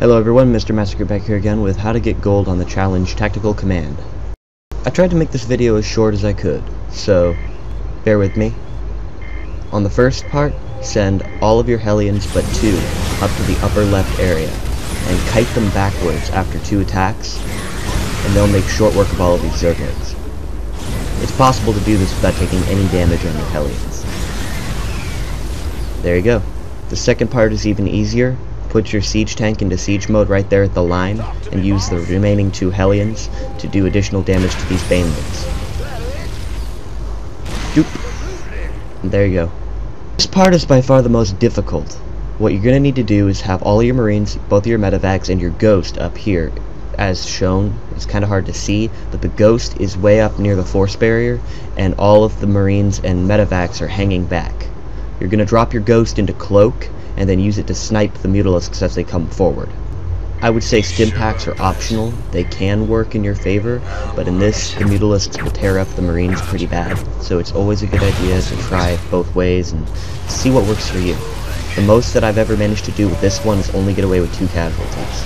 Hello everyone, Mr. Massacre back here again with how to get gold on the challenge Tactical Command. I tried to make this video as short as I could, so bear with me. On the first part, send all of your Hellions but 2 up to the upper left area, and kite them backwards after 2 attacks, and they'll make short work of all of these Zerglings. It's possible to do this without taking any damage on your Hellions. There you go. The second part is even easier. Put your siege tank into siege mode right there at the line, and use the remaining 2 Hellions to do additional damage to these Banelings. Doop. And there you go. This part is by far the most difficult. What you're going to need to do is have all of your Marines, both of your medevacs, and your Ghost up here. As shown, it's kind of hard to see, but the Ghost is way up near the force barrier, and all of the Marines and medevacs are hanging back. You're going to drop your Ghost into Cloak, and then use it to snipe the Mutalisks as they come forward. I would say stim packs are optional. They can work in your favor, but in this, the Mutalisks will tear up the Marines pretty bad, so it's always a good idea to try both ways and see what works for you. The most that I've ever managed to do with this one is only get away with 2 casualties.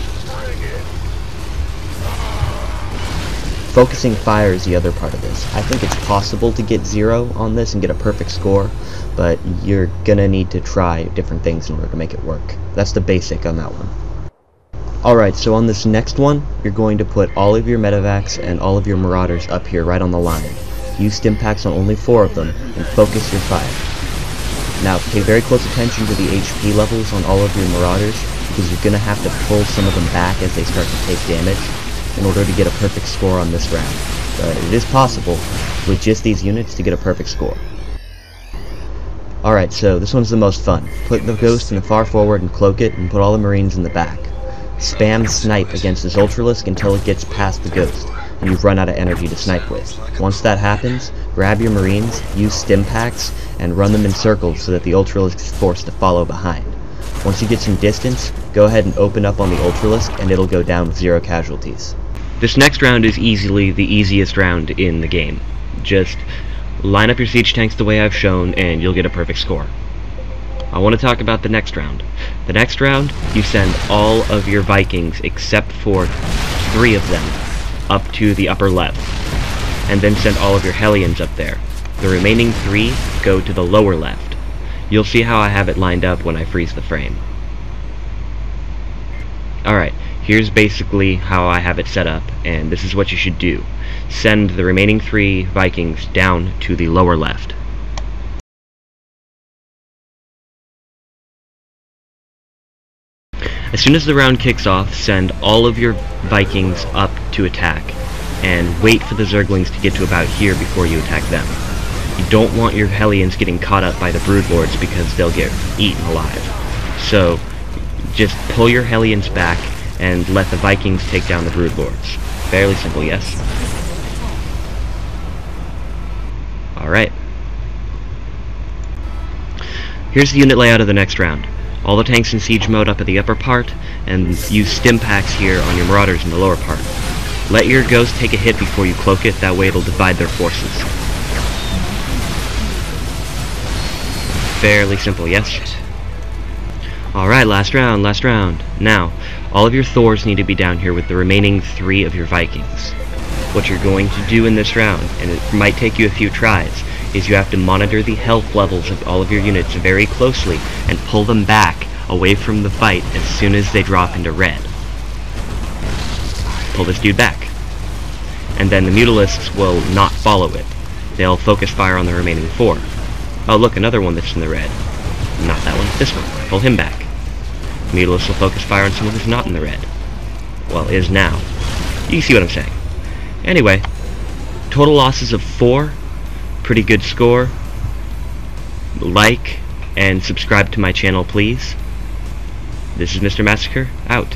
Focusing fire is the other part of this. I think it's possible to get 0 on this and get a perfect score, but you're gonna need to try different things in order to make it work. That's the basic on that one. Alright, so on this next one, you're going to put all of your medevacs and all of your marauders up here right on the line. Use stim packs on only 4 of them, and focus your fire. Now, pay very close attention to the HP levels on all of your marauders, because you're gonna have to pull some of them back as they start to take damage in order to get a perfect score on this round. But it is possible, with just these units, to get a perfect score. Alright, so this one's the most fun. Put the Ghost in the far forward and cloak it, and put all the Marines in the back. Spam snipe against this Ultralisk until it gets past the Ghost, and you've run out of energy to snipe with. Once that happens, grab your Marines, use stim packs, and run them in circles so that the Ultralisk is forced to follow behind. Once you get some distance, go ahead and open up on the Ultralisk, and it'll go down with 0 casualties. This next round is easily the easiest round in the game. Just line up your siege tanks the way I've shown and you'll get a perfect score. I want to talk about the next round. The next round, you send all of your Vikings except for 3 of them up to the upper left, and then send all of your Hellions up there. The remaining 3 go to the lower left. You'll see how I have it lined up when I freeze the frame. Alright, here's basically how I have it set up, and this is what you should do. Send the remaining 3 Vikings down to the lower left. As soon as the round kicks off, send all of your Vikings up to attack, and wait for the Zerglings to get to about here before you attack them. You don't want your Hellions getting caught up by the Broodlords because they'll get eaten alive. So, just pull your Hellions back and let the Vikings take down the Broodlords. Fairly simple, yes? Alright. Here's the unit layout of the next round. All the tanks in siege mode up at the upper part, and use stim packs here on your marauders in the lower part. Let your Ghost take a hit before you cloak it, that way it'll divide their forces. Fairly simple, yes? Alright, last round, last round. Now, all of your Thors need to be down here with the remaining 3 of your Vikings. What you're going to do in this round, and it might take you a few tries, is you have to monitor the health levels of all of your units very closely and pull them back away from the fight as soon as they drop into red. Pull this dude back. And then the Mutalisks will not follow it. They'll focus fire on the remaining 4. Oh look, another one that's in the red. Not that one, this one. Pull him back. Mutalisks will focus fire on someone who's not in the red. Well, is now. You see what I'm saying. Anyway, total losses of 4. Pretty good score. Like and subscribe to my channel, please. This is Mr. Massacre, out.